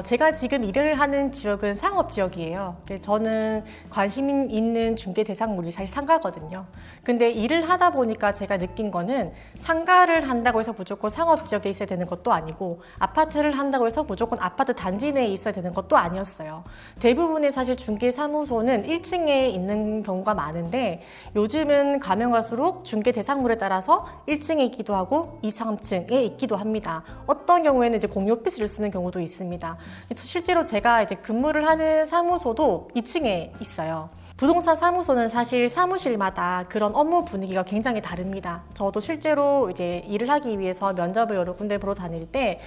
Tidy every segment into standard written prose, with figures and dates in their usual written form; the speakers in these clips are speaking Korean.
제가 지금 일을 하는 지역은 상업 지역이에요. 저는 관심 있는 중개 대상물이 사실 상가거든요. 근데 일을 하다 보니까 제가 느낀 거는 상가를 한다고 해서 무조건 상업 지역에 있어야 되는 것도 아니고 아파트를 한다고 해서 무조건 아파트 단지 내에 있어야 되는 것도 아니었어요. 대부분의 사실 중개 사무소는 1층에 있는 경우가 많은데 요즘은 가면 갈수록 중개 대상물에 따라서 1층에 있기도 하고 2, 3층에 있기도 합니다. 어떤 경우에는 이제 공유 오피스를 쓰는 경우도 있습니다. 실제로 제가 이제 근무를 하는 사무소도 2층에 있어요. 부동산 사무소는 사실 사무실마다 그런 업무 분위기가 굉장히 다릅니다. 저도 실제로 이제 일을 하기 위해서 면접을 여러 군데 보러 다닐 때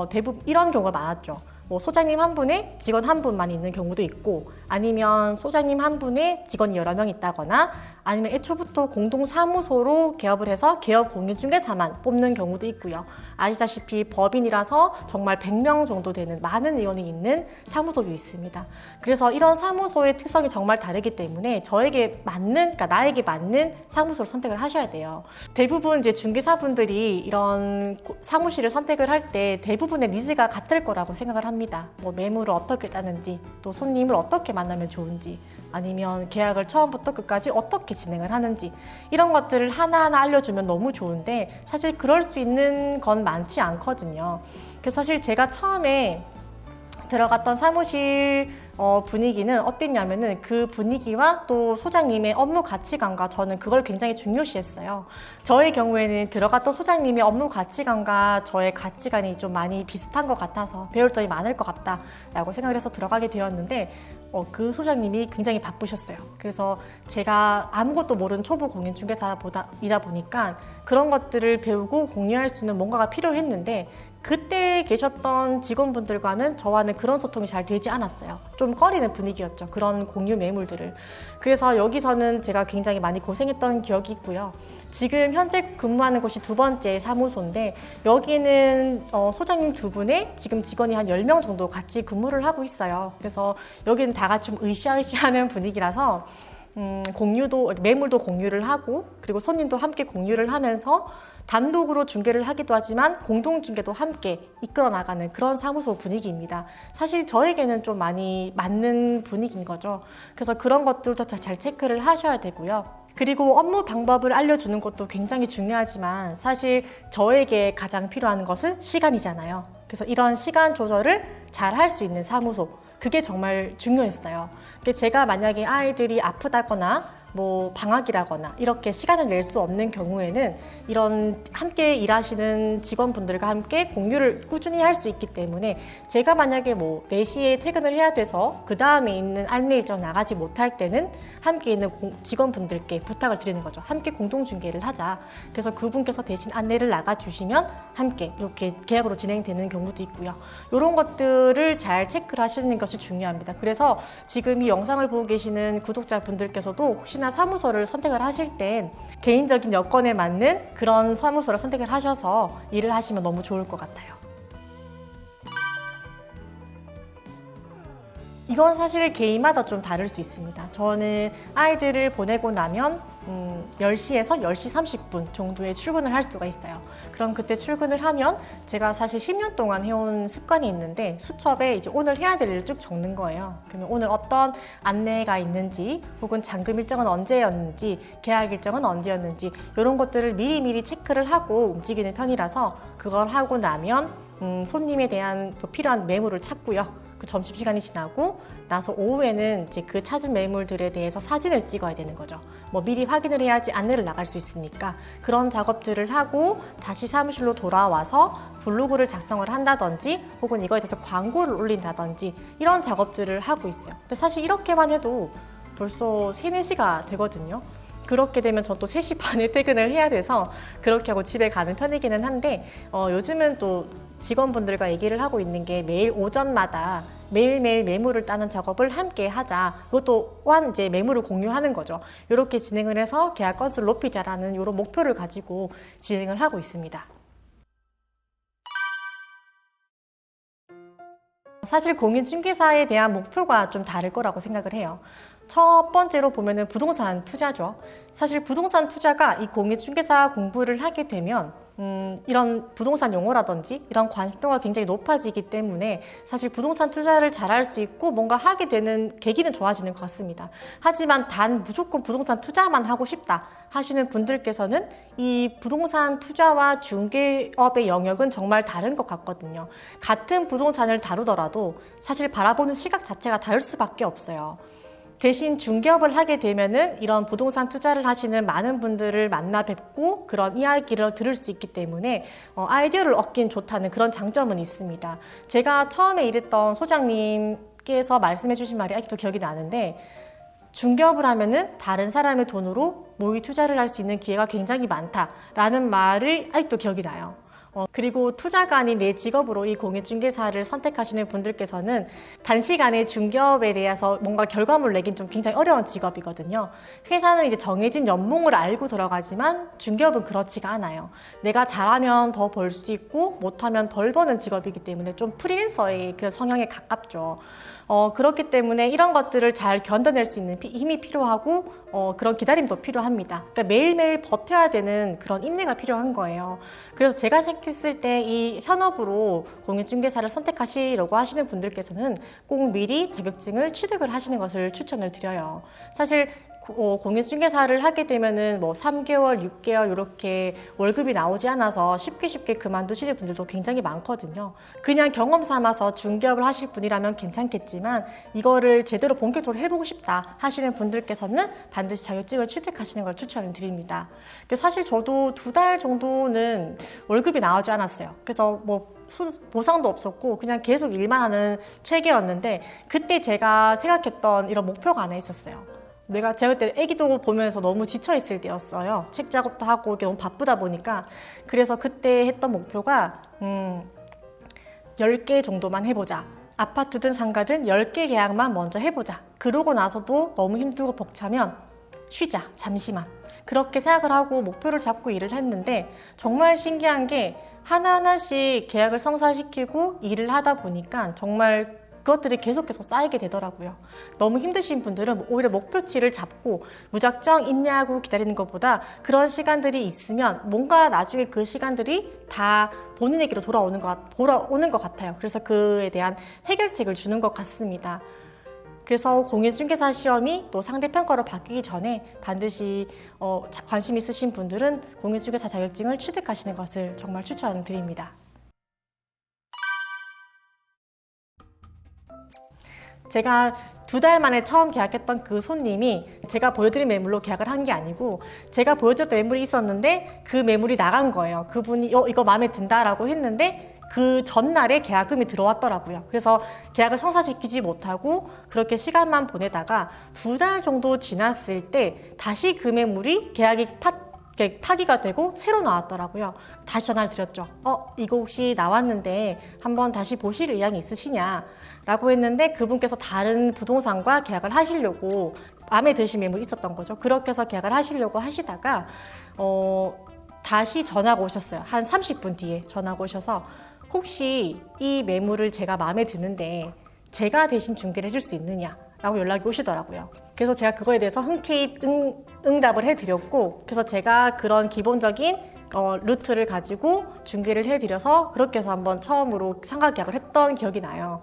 대부분 이런 경우가 많았죠. 뭐 소장님 한 분에 직원 한 분만 있는 경우도 있고, 아니면 소장님 한 분에 직원이 여러 명 있다거나, 아니면 애초부터 공동사무소로 개업을 해서 개업 공인중개사만 뽑는 경우도 있고요. 아시다시피 법인이라서 정말 100명 정도 되는 많은 인원이 있는 사무소도 있습니다. 그래서 이런 사무소의 특성이 정말 다르기 때문에 저에게 맞는, 그러니까 나에게 맞는 사무소를 선택을 하셔야 돼요. 대부분 이제 중개사분들이 이런 사무실을 선택을 할 때 대부분의 니즈가 같을 거라고 생각을 합니다. 뭐 매물을 어떻게 따는지, 또 손님을 어떻게 만나면 좋은지, 아니면 계약을 처음부터 끝까지 어떻게 진행을 하는지, 이런 것들을 하나하나 알려주면 너무 좋은데 사실 그럴 수 있는 건 많지 않거든요. 그래서 사실 제가 처음에 들어갔던 사무실 분위기는 어땠냐면은 그 분위기와 또 소장님의 업무 가치관과 저는 그걸 굉장히 중요시했어요. 저의 경우에는 들어갔던 소장님의 업무 가치관과 저의 가치관이 좀 많이 비슷한 것 같아서 배울 점이 많을 것 같다라고 생각을 해서 들어가게 되었는데 그 소장님이 굉장히 바쁘셨어요. 그래서 제가 아무것도 모르는 초보 공인중개사이다 보니까 그런 것들을 배우고 공유할 수 있는 뭔가가 필요했는데 그때 계셨던 직원분들과는 저와는 그런 소통이 잘 되지 않았어요. 좀 꺼리는 분위기였죠. 그런 공유 매물들을. 그래서 여기서는 제가 굉장히 많이 고생했던 기억이 있고요. 지금 현재 근무하는 곳이 2번째 사무소인데 여기는 소장님 2분에 지금 직원이 한 10명 정도 같이 근무를 하고 있어요. 그래서 여기는 다 같이 좀 으쌰으쌰하는 분위기라서 매물도 공유를 하고, 그리고 손님도 함께 공유를 하면서 단독으로 중개를 하기도 하지만 공동 중개도 함께 이끌어 나가는 그런 사무소 분위기입니다. 사실 저에게는 좀 많이 맞는 분위기인 거죠. 그래서 그런 것들도 잘 체크를 하셔야 되고요. 그리고 업무 방법을 알려주는 것도 굉장히 중요하지만 사실 저에게 가장 필요한 것은 시간이잖아요. 그래서 이런 시간 조절을 잘 할 수 있는 사무소, 그게 정말 중요했어요. 제가 만약에 아이들이 아프다거나 뭐 방학이라거나 이렇게 시간을 낼 수 없는 경우에는 이런 함께 일하시는 직원분들과 함께 공유를 꾸준히 할 수 있기 때문에 제가 만약에 뭐 4시에 퇴근을 해야 돼서 그 다음에 있는 안내 일정 나가지 못할 때는 함께 있는 직원분들께 부탁을 드리는 거죠. 함께 공동중개를 하자. 그래서 그분께서 대신 안내를 나가주시면 함께 이렇게 계약으로 진행되는 경우도 있고요. 이런 것들을 잘 체크를 하시는 것이 중요합니다. 그래서 지금 이 영상을 보고 계시는 구독자분들께서도 혹시나 사무소를 선택을 하실 땐 개인적인 여건에 맞는 그런 사무소를 선택을 하셔서 일을 하시면 너무 좋을 것 같아요. 이건 사실 개인마다 좀 다를 수 있습니다. 저는 아이들을 보내고 나면 10시에서 10시 30분 정도에 출근을 할 수가 있어요. 그럼 그때 출근을 하면 제가 사실 10년 동안 해온 습관이 있는데 수첩에 이제 오늘 해야 될 일을 쭉 적는 거예요. 그러면 오늘 어떤 안내가 있는지, 혹은 잔금 일정은 언제였는지, 계약 일정은 언제였는지, 이런 것들을 미리미리 체크를 하고 움직이는 편이라서 그걸 하고 나면 손님에 대한 필요한 매물을 찾고요. 그 점심시간이 지나고 나서 오후에는 이제 그 찾은 매물들에 대해서 사진을 찍어야 되는 거죠. 뭐 미리 확인을 해야지 안내를 나갈 수 있으니까 그런 작업들을 하고 다시 사무실로 돌아와서 블로그를 작성을 한다든지 혹은 이거에 대해서 광고를 올린다든지 이런 작업들을 하고 있어요. 근데 사실 이렇게만 해도 벌써 3, 4시가 되거든요. 그렇게 되면 저 또 3시 반에 퇴근을 해야 돼서 그렇게 하고 집에 가는 편이기는 한데 요즘은 또 직원분들과 얘기를 하고 있는 게 매일 오전마다 매일매일 매물을 따는 작업을 함께 하자. 그것도 또한 이제 매물을 공유하는 거죠. 이렇게 진행을 해서 계약 건수를 높이자라는 이런 목표를 가지고 진행을 하고 있습니다. 사실 공인중개사에 대한 목표가 좀 다를 거라고 생각을 해요. 첫 번째로 보면은 부동산 투자죠. 사실 부동산 투자가 이 공인중개사 공부를 하게 되면 이런 부동산 용어라든지 이런 관심도가 굉장히 높아지기 때문에 사실 부동산 투자를 잘할 수 있고 뭔가 하게 되는 계기는 좋아지는 것 같습니다. 하지만 단 무조건 부동산 투자만 하고 싶다 하시는 분들께서는 이 부동산 투자와 중개업의 영역은 정말 다른 것 같거든요. 같은 부동산을 다루더라도 사실 바라보는 시각 자체가 다를 수밖에 없어요. 대신 중개업을 하게 되면은 이런 부동산 투자를 하시는 많은 분들을 만나 뵙고 그런 이야기를 들을 수 있기 때문에 아이디어를 얻긴 좋다는 그런 장점은 있습니다. 제가 처음에 일했던 소장님께서 말씀해 주신 말이 아직도 기억이 나는데, 중개업을 하면은 다른 사람의 돈으로 모의 투자를 할 수 있는 기회가 굉장히 많다라는 말을 아직도 기억이 나요. 그리고 투자가 아닌 내 직업으로 이 공인중개사를 선택하시는 분들께서는 단시간에 중개업에 대해서 뭔가 결과물을 내긴 좀 굉장히 어려운 직업이거든요. 회사는 이제 정해진 연봉을 알고 들어가지만 중개업은 그렇지가 않아요. 내가 잘하면 더 벌 수 있고 못하면 덜 버는 직업이기 때문에 좀 프리랜서의 그 성향에 가깝죠. 그렇기 때문에 이런 것들을 잘 견뎌낼 수 있는 힘이 필요하고 그런 기다림도 필요합니다. 그러니까 매일매일 버텨야 되는 그런 인내가 필요한 거예요. 그래서 제가 생각했을 때 이 현업으로 공인중개사를 선택하시려고 하시는 분들께서는 꼭 미리 자격증을 취득을 하시는 것을 추천을 드려요. 사실 공인중개사를 하게 되면은 뭐 3개월, 6개월 이렇게 월급이 나오지 않아서 쉽게 그만두시는 분들도 굉장히 많거든요. 그냥 경험 삼아서 중개업을 하실 분이라면 괜찮겠지만 이거를 제대로 본격적으로 해보고 싶다 하시는 분들께서는 반드시 자격증을 취득하시는 걸 추천을 드립니다. 사실 저도 2달 정도는 월급이 나오지 않았어요. 그래서 뭐 보상도 없었고 그냥 계속 일만 하는 체계였는데, 그때 제가 생각했던 이런 목표가 하나 있었어요. 제가 그때 애기도 보면서 너무 지쳐있을 때였어요. 책 작업도 하고 이렇게 너무 바쁘다 보니까. 그래서 그때 했던 목표가 10개 정도만 해보자. 아파트든 상가든 10개 계약만 먼저 해보자. 그러고 나서도 너무 힘들고 벅차면 쉬자, 잠시만. 그렇게 생각을 하고 목표를 잡고 일을 했는데, 정말 신기한 게 하나하나씩 계약을 성사시키고 일을 하다 보니까 정말 그것들이 계속 쌓이게 되더라고요. 너무 힘드신 분들은 오히려 목표치를 잡고 무작정 인내하고 기다리는 것보다 그런 시간들이 있으면 뭔가 나중에 그 시간들이 다 본인에게로 돌아오는 것 같아요. 그래서 그에 대한 해결책을 주는 것 같습니다. 그래서 공인중개사 시험이 또 상대평가로 바뀌기 전에 반드시 관심 있으신 분들은 공인중개사 자격증을 취득하시는 것을 정말 추천드립니다. 제가 2달 만에 처음 계약했던 그 손님이 제가 보여드린 매물로 계약을 한 게 아니고, 제가 보여드렸던 매물이 있었는데 그 매물이 나간 거예요. 그분이 이거 마음에 든다라고 했는데 그 전날에 계약금이 들어왔더라고요. 그래서 계약을 성사시키지 못하고 그렇게 시간만 보내다가 2달 정도 지났을 때 다시 그 매물이 계약이 파기가 되고 새로 나왔더라고요. 다시 전화를 드렸죠. 이거 혹시 나왔는데 한번 다시 보실 의향이 있으시냐? 라고 했는데 그분께서 다른 부동산과 계약을 하시려고 마음에 드신 매물이 있었던 거죠. 그렇게 해서 계약을 하시려고 하시다가 다시 전화가 오셨어요. 한 30분 뒤에 전화가 오셔서 혹시 이 매물을 제가 마음에 드는데 제가 대신 중개를 해줄 수 있느냐? 라고 연락이 오시더라고요. 그래서 제가 그거에 대해서 흔쾌히 응답을 해드렸고, 그래서 제가 그런 기본적인 루트를 가지고 중개를 해드려서 그렇게 해서 한번 처음으로 상가 계약을 했던 기억이 나요.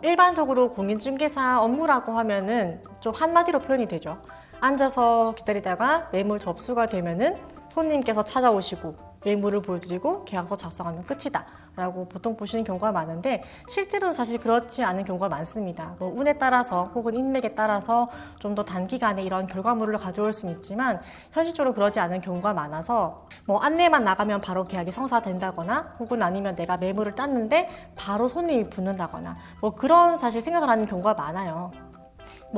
일반적으로 공인중개사 업무라고 하면은 좀 한마디로 표현이 되죠. 앉아서 기다리다가 매물 접수가 되면은 손님께서 찾아오시고 매물을 보여드리고 계약서 작성하면 끝이다 라고 보통 보시는 경우가 많은데, 실제로는 사실 그렇지 않은 경우가 많습니다. 운에 따라서 혹은 인맥에 따라서 좀 더 단기간에 이런 결과물을 가져올 수는 있지만 현실적으로 그러지 않은 경우가 많아서 안내만 나가면 바로 계약이 성사된다거나 혹은 아니면 내가 매물을 땄는데 바로 손님이 붙는다거나 그런 사실 생각을 하는 경우가 많아요.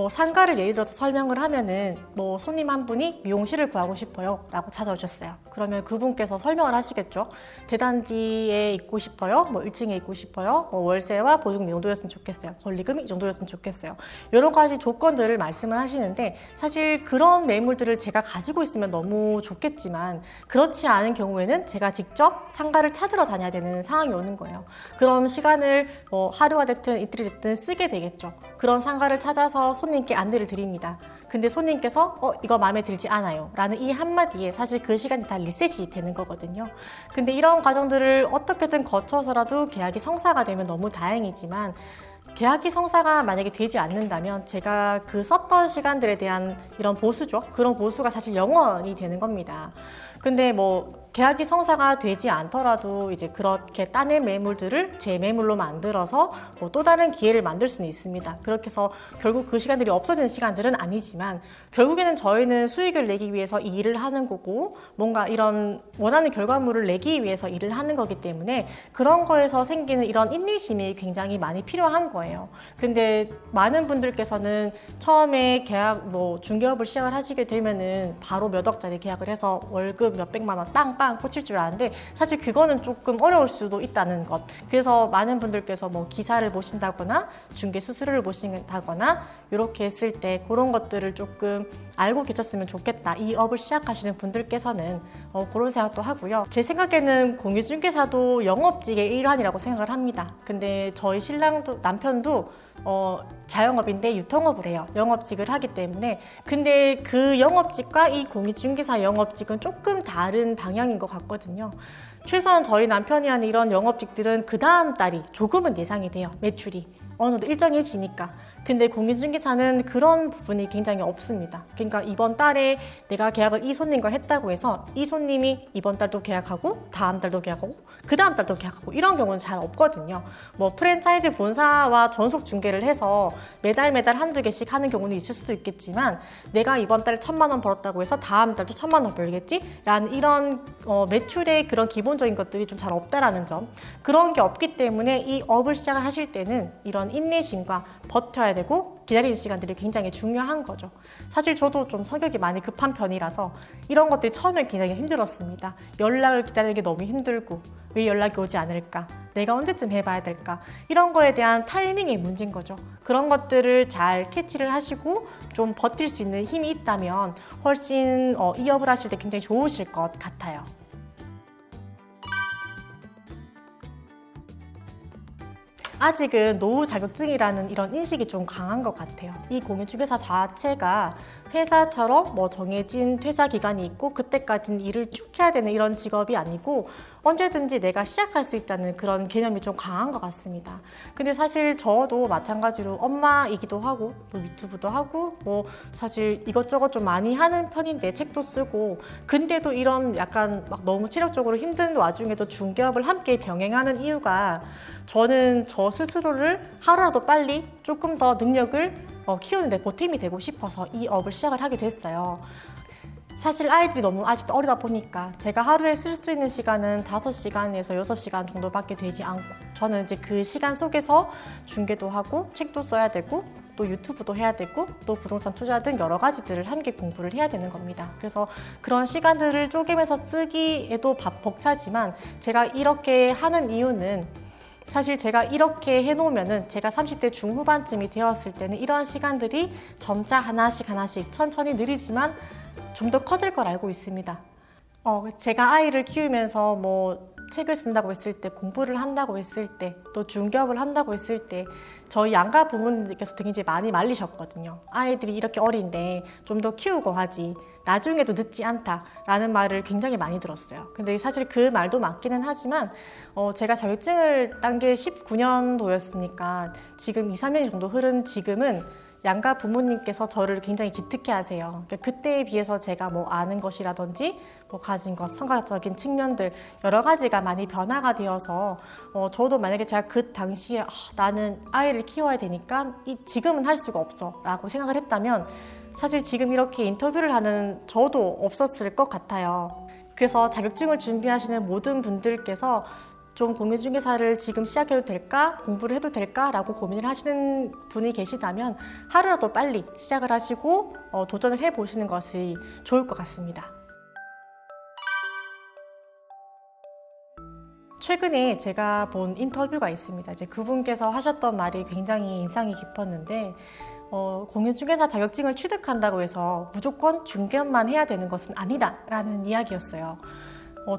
상가를 예를 들어서 설명을 하면은 손님 한 분이 미용실을 구하고 싶어요 라고 찾아오셨어요. 그러면 그분께서 설명을 하시겠죠. 대단지에 있고 싶어요, 1층에 있고 싶어요, 월세와 보증금 이 정도였으면 좋겠어요, 권리금이 이 정도였으면 좋겠어요, 여러 가지 조건들을 말씀을 하시는데, 사실 그런 매물들을 제가 가지고 있으면 너무 좋겠지만 그렇지 않은 경우에는 제가 직접 상가를 찾으러 다녀야 되는 상황이 오는 거예요. 그럼 시간을 하루가 됐든 이틀이 됐든 쓰게 되겠죠. 그런 상가를 찾아서 손님께 안내를 드립니다. 근데 손님께서 이거 마음에 들지 않아요 라는 이 한마디에 사실 그 시간이 다 리셋이 되는 거거든요. 근데 이런 과정들을 어떻게든 거쳐서라도 계약이 성사가 되면 너무 다행이지만, 계약이 성사가 만약에 되지 않는다면 제가 그 썼던 시간들에 대한 이런 보수죠. 그런 보수가 사실 영원이 되는 겁니다. 근데 뭐 계약이 성사가 되지 않더라도 이제 그렇게 따낸 매물들을 제 매물로 만들어서 뭐 또 다른 기회를 만들 수는 있습니다. 그렇게 해서 결국 그 시간들이 없어지는 시간들은 아니지만, 결국에는 저희는 수익을 내기 위해서 이 일을 하는 거고 뭔가 이런 원하는 결과물을 내기 위해서 일을 하는 거기 때문에 그런 거에서 생기는 이런 인내심이 굉장히 많이 필요한 거예요. 근데 많은 분들께서는 처음에 계약 뭐 중개업을 시작을 하시게 되면은 바로 몇 억짜리 계약을 해서 월급 몇 백만 원 빵빵 꽂힐 줄 아는데, 사실 그거는 조금 어려울 수도 있다는 것. 그래서 많은 분들께서 뭐 기사를 보신다거나 중개 수수료를 보신다거나 이렇게 했을 때 그런 것들을 조금 알고 계셨으면 좋겠다, 이 업을 시작하시는 분들께서는 그런 생각도 하고요. 제 생각에는 공유중개사도 영업직의 일환이라고 생각을 합니다. 근데 저희 신랑도 남편도 자영업인데 유통업을 해요. 영업직을 하기 때문에. 근데 그 영업직과 이 공유중개사 영업직은 조금 다른 방향인 것 같거든요. 최소한 저희 남편이 하는 이런 영업직들은 그 다음 달이 조금은 예상이 돼요. 매출이 어느 정도 일정해지니까. 근데 공인중개사는 그런 부분이 굉장히 없습니다. 그러니까 이번 달에 내가 계약을 이 손님과 했다고 해서 이 손님이 이번 달도 계약하고 다음 달도 계약하고 그 다음 달도 계약하고 이런 경우는 잘 없거든요. 뭐 프랜차이즈 본사와 전속 중개를 해서 매달 한두 개씩 하는 경우는 있을 수도 있겠지만, 내가 이번 달에 1,000만 원 벌었다고 해서 다음 달도 1,000만 원 벌겠지? 라는 이런 매출의 그런 기본적인 것들이 좀 잘 없다라는 점. 그런 게 없기 때문에 이 업을 시작을 하실 때는 이런 인내심과 버텨야 되고 기다리는 시간들이 굉장히 중요한 거죠. 사실 저도 좀 성격이 많이 급한 편이라서 이런 것들이 처음에 굉장히 힘들었습니다. 연락을 기다리는 게 너무 힘들고, 왜 연락이 오지 않을까? 내가 언제쯤 해봐야 될까? 이런 거에 대한 타이밍의 문제인 거죠. 그런 것들을 잘 캐치를 하시고 좀 버틸 수 있는 힘이 있다면 훨씬 이 업을 하실 때 굉장히 좋으실 것 같아요. 아직은 노후 자격증이라는 이런 인식이 좀 강한 것 같아요. 이 공인중개사 자체가 회사처럼 뭐 정해진 퇴사 기간이 있고 그때까지는 일을 쭉 해야 되는 이런 직업이 아니고 언제든지 내가 시작할 수 있다는 그런 개념이 좀 강한 것 같습니다. 근데 사실 저도 마찬가지로 엄마이기도 하고 뭐 유튜브도 하고 뭐 사실 이것저것 좀 많이 하는 편인데, 책도 쓰고, 근데도 이런 약간 막 너무 체력적으로 힘든 와중에도 중개업을 함께 병행하는 이유가, 저는 저 스스로를 하루라도 빨리 조금 더 능력을 키우는데 보탬이 되고 싶어서 이 업을 시작을 하게 됐어요. 사실 아이들이 너무 아직도 어리다 보니까 제가 하루에 쓸 수 있는 시간은 5시간에서 6시간 정도밖에 되지 않고, 저는 이제 그 시간 속에서 중개도 하고 책도 써야 되고 또 유튜브도 해야 되고 또 부동산 투자 등 여러 가지들을 함께 공부를 해야 되는 겁니다. 그래서 그런 시간들을 쪼개면서 쓰기에도 벅차지만, 제가 이렇게 하는 이유는 사실 제가 이렇게 해놓으면은 제가 30대 중후반쯤이 되었을 때는 이러한 시간들이 점차 하나씩 천천히 느리지만 좀 더 커질 걸 알고 있습니다. 제가 아이를 키우면서 뭐 책을 쓴다고 했을 때, 공부를 한다고 했을 때, 또 중개업을 한다고 했을 때 저희 양가 부모님께서 되게 이제 많이 말리셨거든요. 아이들이 이렇게 어린데 좀 더 키우고 하지, 나중에도 늦지 않다라는 말을 굉장히 많이 들었어요. 근데 사실 그 말도 맞기는 하지만 제가 자격증을 딴 게 19년도였으니까 지금 2, 3년 정도 흐른 지금은 양가 부모님께서 저를 굉장히 기특해 하세요. 그러니까 그때에 비해서 제가 뭐 아는 것이라든지 뭐 가진 것, 성과적인 측면들 여러 가지가 많이 변화가 되어서 저도 만약에 제가 그 당시에 나는 아이를 키워야 되니까 지금은 할 수가 없어 라고 생각을 했다면 사실 지금 이렇게 인터뷰를 하는 저도 없었을 것 같아요. 그래서 자격증을 준비하시는 모든 분들께서 좀 공인중개사를 지금 시작해도 될까? 공부를 해도 될까? 라고 고민을 하시는 분이 계시다면 하루라도 빨리 시작을 하시고 도전을 해보시는 것이 좋을 것 같습니다. 최근에 제가 본 인터뷰가 있습니다. 이제 그분께서 하셨던 말이 굉장히 인상이 깊었는데, 공인중개사 자격증을 취득한다고 해서 무조건 중개업만 해야 되는 것은 아니다라는 이야기였어요.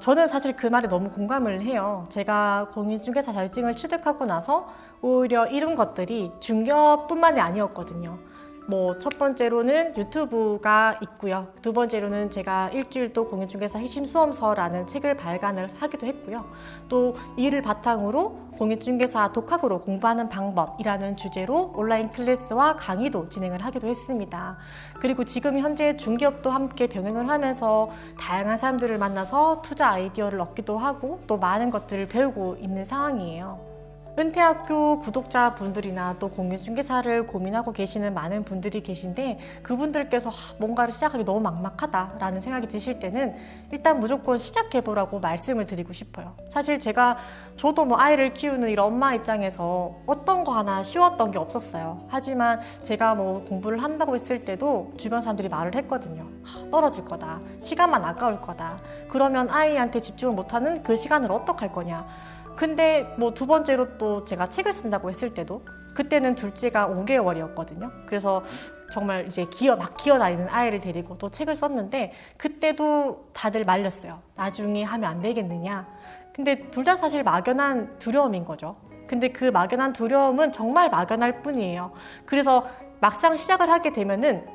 저는 사실 그 말에 너무 공감을 해요. 제가 공인중개사 자격증을 취득하고 나서 오히려 이룬 것들이 중개업뿐만이 아니었거든요. 뭐 첫 번째로는 유튜브가 있고요. 두 번째로는 제가 일주일도 공인중개사 핵심 수험서라는 책을 발간을 하기도 했고요. 또 이를 바탕으로 공인중개사 독학으로 공부하는 방법이라는 주제로 온라인 클래스와 강의도 진행을 하기도 했습니다. 그리고 지금 현재 중개업도 함께 병행을 하면서 다양한 사람들을 만나서 투자 아이디어를 얻기도 하고 또 많은 것들을 배우고 있는 상황이에요. 은퇴학교 구독자분들이나 또 공인중개사를 고민하고 계시는 많은 분들이 계신데 그분들께서 뭔가를 시작하기 너무 막막하다라는 생각이 드실 때는 일단 무조건 시작해보라고 말씀을 드리고 싶어요. 사실 저도 뭐 아이를 키우는 이런 엄마 입장에서 어떤 거 하나 쉬웠던 게 없었어요. 하지만 제가 뭐 공부를 한다고 했을 때도 주변 사람들이 말을 했거든요. 떨어질 거다. 시간만 아까울 거다. 그러면 아이한테 집중을 못하는 그 시간을 어떡할 거냐. 근데 뭐 두 번째로 또 제가 책을 쓴다고 했을 때도 그때는 둘째가 5개월이었거든요. 그래서 정말 이제 막 기어다니는 아이를 데리고 또 책을 썼는데 그때도 다들 말렸어요. 나중에 하면 안 되겠느냐. 근데 둘 다 사실 막연한 두려움인 거죠. 근데 그 막연한 두려움은 정말 막연할 뿐이에요. 그래서 막상 시작을 하게 되면은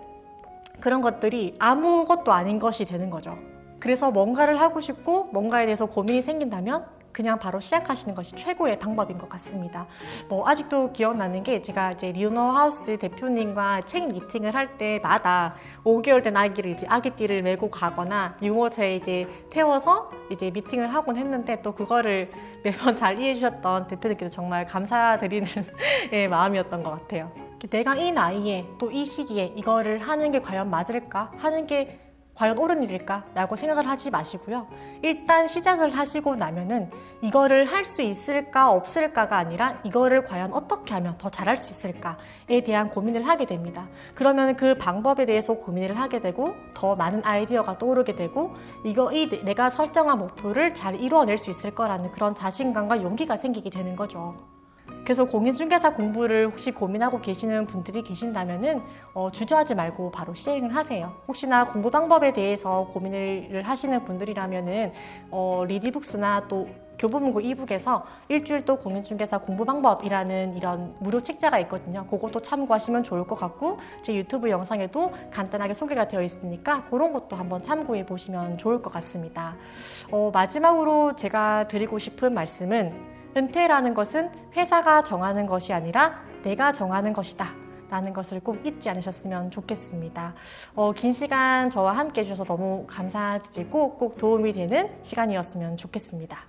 그런 것들이 아무것도 아닌 것이 되는 거죠. 그래서 뭔가를 하고 싶고 뭔가에 대해서 고민이 생긴다면 그냥 바로 시작하시는 것이 최고의 방법인 것 같습니다. 뭐 아직도 기억나는 게 제가 이제 리오너 하우스 대표님과 책 미팅을 할 때마다 5개월 된 아기를 이제 아기띠를 메고 가거나 유모차에 이제 태워서 이제 미팅을 하곤 했는데 또 그거를 매번 잘 이해해 주셨던 대표님께서 정말 감사드리는 마음이었던 것 같아요. 내가 이 나이에 또 이 시기에 이거를 하는 게 과연 맞을까? 하는 게 과연 옳은 일일까? 라고 생각을 하지 마시고요. 일단 시작을 하시고 나면은 이거를 할 수 있을까 없을까가 아니라 이거를 과연 어떻게 하면 더 잘할 수 있을까에 대한 고민을 하게 됩니다. 그러면 그 방법에 대해서 고민을 하게 되고 더 많은 아이디어가 떠오르게 되고 내가 설정한 목표를 잘 이루어낼 수 있을 거라는 그런 자신감과 용기가 생기게 되는 거죠. 그래서 공인중개사 공부를 혹시 고민하고 계시는 분들이 계신다면은 주저하지 말고 바로 시행을 하세요. 혹시나 공부 방법에 대해서 고민을 하시는 분들이라면은 리디북스나 또 교보문고 이북에서 일주일도 공인중개사 공부 방법이라는 이런 무료 책자가 있거든요. 그것도 참고하시면 좋을 것 같고 제 유튜브 영상에도 간단하게 소개가 되어 있으니까 그런 것도 한번 참고해 보시면 좋을 것 같습니다. 마지막으로 제가 드리고 싶은 말씀은 은퇴라는 것은 회사가 정하는 것이 아니라 내가 정하는 것이다 라는 것을 꼭 잊지 않으셨으면 좋겠습니다. 긴 시간 저와 함께 해주셔서 너무 감사드리고 꼭 도움이 되는 시간이었으면 좋겠습니다.